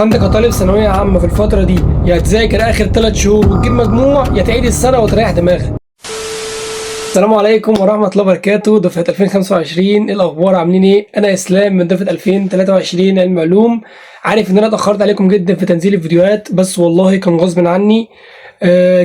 عندك طالب ثانوية عامة في الفترة دي، يا تذاكر آخر 3 شهور وتجيب مجموع، يا تعيد السنة وتريح دماغك. السلام عليكم ورحمة الله وبركاته. دفعة 2025، ايه الأخبار؟ عاملين ايه؟ أنا إسلام من دفعة 2023 علم علوم. عارف إن أنا اتأخرت عليكم جدا في تنزيل الفيديوهات، بس والله كان غصب عني.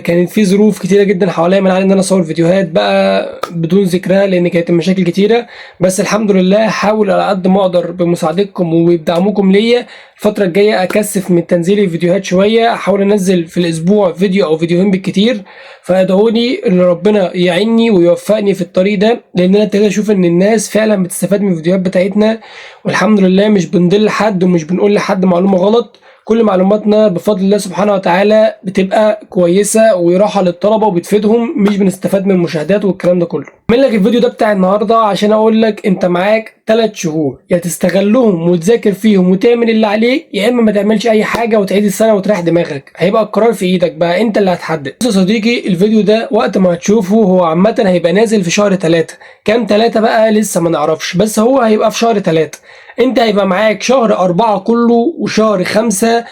كانت في ظروف كتيرة جدا حواليا منعني إن أنا أصور فيديوهات بقى بدون ذكرها، لأن كانت المشاكل كتيرة. بس الحمد لله هحاول على قد ما أقدر بمساعدتكم وبدعمكم ليا الفترة الجاية أكثف من تنزيل الفيديوهات شوية، أحاول أنزل في الأسبوع فيديو أو فيديوهين بالكتير. فادعوني إن ربنا يعيني ويوفقني في الطريق ده، لأن أنا ابتديت أشوف إن الناس فعلا بتستفاد من الفيديوهات بتاعتنا، والحمد لله مش بنضل حد ومش بنقول لحد معلومة غلط. كل معلوماتنا بفضل الله سبحانه وتعالى بتبقى كويسة وراحة للطلبة وبتفيدهم، مش بنستفاد من المشاهدات والكلام ده كله. اعمل لك الفيديو ده بتاع النهارده عشان اقول لك انت معاك 3 شهور، يا تستغلهم وتذاكر فيهم وتعمل اللي عليك، يا اما ما تعملش اي حاجه وتعيد السنه وتريح دماغك. هيبقى القرار في ايدك بقى، انت اللي هتحدد. بص يا صديقي، الفيديو ده وقت ما هتشوفه هو عامه هيبقى نازل في شهر 3. كام 3 بقى لسه ما نعرفش، بس هو هيبقى في شهر 3. انت هيبقى معاك شهر 4 كله وشهر 5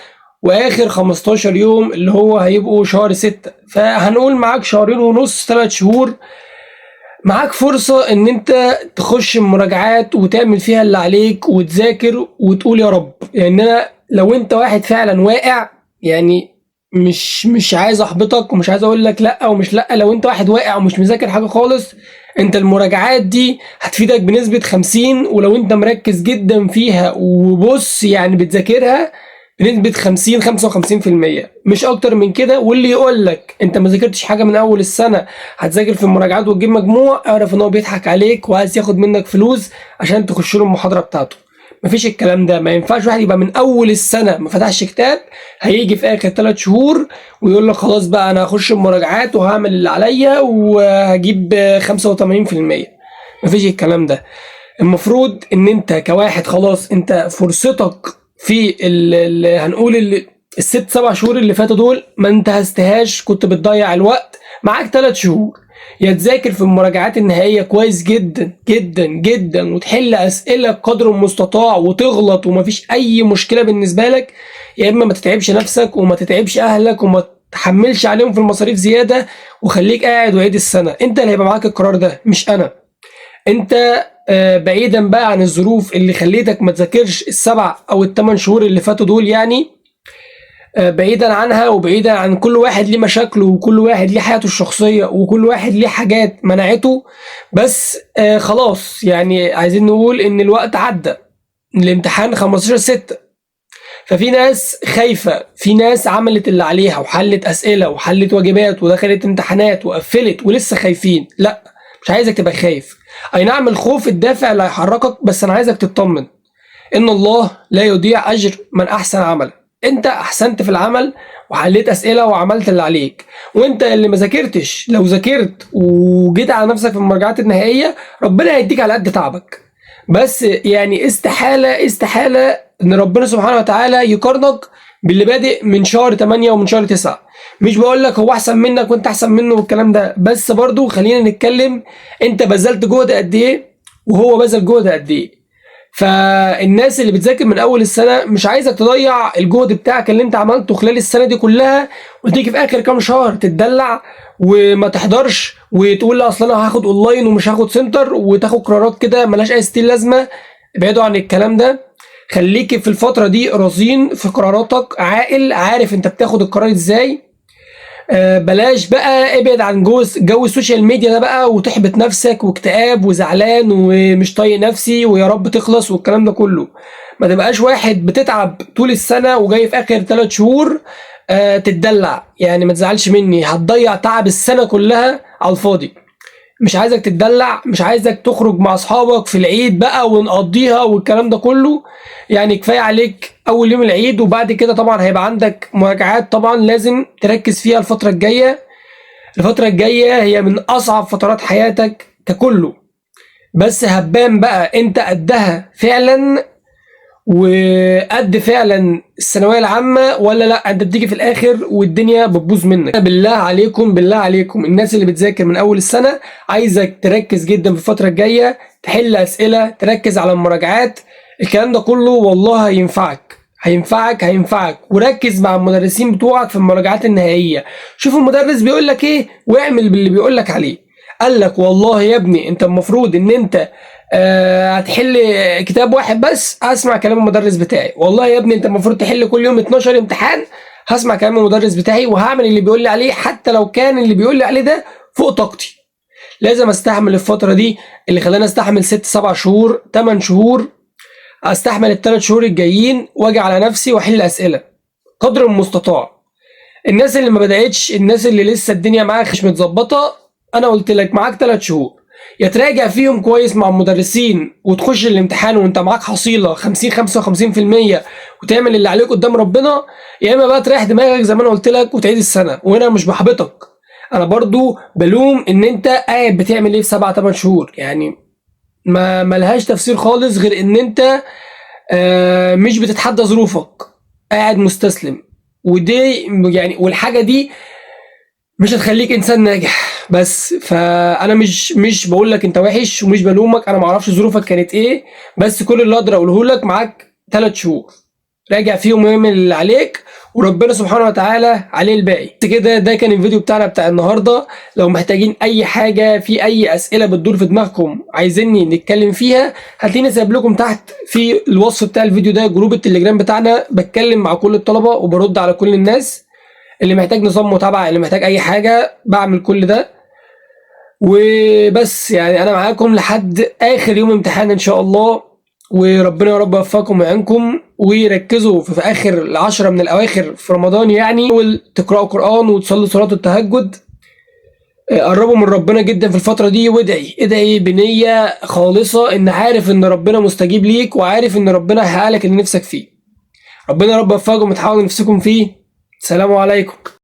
واخر 15 يوم اللي هو هيبقوا شهر 6. فهنقول معاك شهرين ونص، 3 شهور. معاك فرصة ان انت تخش المراجعات وتعمل فيها اللي عليك وتذاكر وتقول يا رب. يعني انا لو انت واحد فعلا واقع، يعني مش عايز احبطك ومش عايز اقول لك لا ومش لا، لو انت واحد واقع ومش مذاكر حاجة خالص، انت المراجعات دي هتفيدك بنسبة 50، ولو انت مركز جدا فيها وبص يعني بتذاكرها بنسبة 50 55%، مش أكتر من كده. واللي يقول لك أنت ما ذاكرتش حاجة من أول السنة هتذاكر في المراجعات وتجيب مجموع، اعرف إن هو بيضحك عليك وعايز ياخد منك فلوس عشان تخش له المحاضرة بتاعته. مفيش الكلام ده، ما ينفعش واحد يبقى من أول السنة ما فتحش كتاب، هيجي في آخر 3 شهور ويقول لك خلاص بقى أنا هخش المراجعات وهعمل اللي عليا وهجيب 85%. مفيش الكلام ده. المفروض إن أنت كواحد خلاص أنت فرصتك في هنقول الست 7 شهور اللي فاتوا دول ما انتهزتهاش، كنت بتضيع الوقت. معاك 3 شهور، يا تذاكر في المراجعات النهائية كويس جدا جدا جدا وتحل أسئلة قدر المستطاع وتغلط ومفيش أي مشكلة بالنسبة لك، يا إما ما تتعبش نفسك وما تتعبش أهلك وما تحملش عليهم في المصاريف زيادة وخليك قاعد وعيد السنة. أنت اللي هيبقى معاك القرار ده مش أنا. أنت بعيدا بقى عن الظروف اللي خليتك ما تذاكرش ال7 أو ال8 شهور اللي فاتوا دول، يعني بعيدا عنها وبعيدا عن كل واحد ليه مشاكله وكل واحد ليه حياته الشخصية وكل واحد ليه حاجات منعته، بس خلاص يعني عايزين نقول ان الوقت عدى. الامتحان 15/6، ففي ناس خايفة، في ناس عملت اللي عليها وحلت أسئلة وحلت واجبات ودخلت امتحانات وقفلت ولسه خايفين. لا، مش عايزك تبقى خايف. اي نعم الخوف الدافع اللي هيحركك، بس انا عايزك تطمن ان الله لا يضيع اجر من احسن عملا. انت احسنت في العمل وحليت اسئله وعملت اللي عليك، وانت اللي ما ذاكرتش لو ذاكرت وجيت على نفسك في المراجعات النهائيه ربنا هيديك على قد تعبك. بس يعني استحاله استحاله ان ربنا سبحانه وتعالى يقارنك باللي بادئ من شهر 8 ومن شهر 9. مش بقول لك هو احسن منك وانت احسن منه والكلام ده، بس برضو خلينا نتكلم انت بذلت جهد قد ايه وهو بذل جهد قد ايه. فالناس اللي بتذاكر من اول السنه مش عايزك تضيع الجهد بتاعك اللي انت عملته خلال السنه دي كلها وتيجي في اخر كام شهر تتدلع وما تحضرش وتقول لا اصل انا هاخد اونلاين ومش هاخد سنتر وتاخد قرارات كده ملهاش اي ستيل لازمه. ابعدوا عن الكلام ده. خليك في الفتره دي رزين في قراراتك، عاقل، عارف انت بتاخد القرار ازاي. بلاش بقى، ابعد عن جو السوشيال ميديا ده بقى وتحبط نفسك واكتئاب وزعلان ومش طايق نفسي ويا رب تخلص والكلام ده كله. ما تبقاش واحد بتتعب طول السنة وجاي في اخر 3 شهور تتدلع. يعني ما تزعلش مني، هتضيع تعب السنة كلها على الفاضي. مش عايزك تتدلع، مش عايزك تخرج مع اصحابك في العيد بقى ونقضيها والكلام ده كله. يعني كفايه عليك اول يوم العيد، وبعد كده طبعا هيبقى عندك مراجعات طبعا لازم تركز فيها الفتره الجايه. الفتره الجايه هي من اصعب فترات حياتك ككله، بس هبان بقى انت قدها فعلا وقد فعلا الثانويه العامه ولا لا. انت بتيجي في الاخر والدنيا بتبوظ منك. بالله عليكم بالله عليكم الناس اللي بتذاكر من اول السنه، عايزك تركز جدا في الفتره الجايه، تحل اسئله، تركز على المراجعات. الكلام ده كله والله هينفعك، هينفعك. وركز مع المدرسين بتوعك في المراجعات النهائيه، شوف المدرس بيقول لك ايه واعمل باللي بيقول لك عليه. قال لك والله يا ابني انت المفروض ان انت هتحل كتاب واحد بس، هسمع كلام المدرس بتاعي. والله يا ابني انت المفروض تحل كل يوم 12 امتحان، هسمع كلام المدرس بتاعي وهعمل اللي بيقول لي عليه، حتى لو كان اللي بيقول لي عليه ده فوق طاقتي. لازم استحمل الفترة دي اللي خلاني استحمل 6 7 شهور 8 شهور، استحمل ال3 شهور الجايين واجي على نفسي واحل اسئلة قدر المستطاع. الناس اللي ما بدأتش، الناس اللي لسه الدنيا معاها مش متظبطة، انا قلت لك معاك 3 شهور، يا تراجع فيهم كويس مع المدرسين وتخش الامتحان وانت معاك حصيلة 50 55% وتعمل اللي عليك قدام ربنا، يا اما بقى تريح دماغك زي ما انا قلت لك وتعيد السنة. وهنا مش بحبطك، انا برضو بلوم ان انت قاعد بتعمل ايه في 7 8 شهور، يعني ما ملهاش تفسير خالص غير ان انت مش بتتحدى ظروفك، قاعد مستسلم. ودي يعني والحاجة دي مش هتخليك انسان ناجح. بس فانا مش بقول لك انت وحش ومش بلومك، انا ما اعرفش ظروفك كانت ايه، بس كل اللي اقدر اقوله لك معاك 3 شهور راجع فيهم واعمل اللي عليك، وربنا سبحانه وتعالى عليه الباقي. كده ده كان الفيديو بتاعنا بتاع النهارده. لو محتاجين اي حاجه، في اي اسئله بتدور في دماغكم عايزيني نتكلم فيها، هتلاقيني سايب لكم تحت في الوصف بتاع الفيديو ده جروب التليجرام بتاعنا، بتكلم مع كل الطلبه وبرد على كل الناس. اللي محتاج نظام متابعه، اللي محتاج اي حاجه، بعمل كل ده. وبس يعني انا معاكم لحد اخر يوم امتحان ان شاء الله، وربنا يا رب يوفقكم ويعينكم. وركزوا في اخر العشرة من الاواخر في رمضان، يعني تقرأوا قرآن وتصلوا صلاة التهجد. قربوا من ربنا جدا في الفترة دي، ادعي بنية خالصة ان عارف ان ربنا مستجيب ليك، وعارف ان ربنا هيحقق لك اللي نفسك فيه. ربنا يا رب يوفقكم وتحققوا نفسكم فيه. السلام عليكم.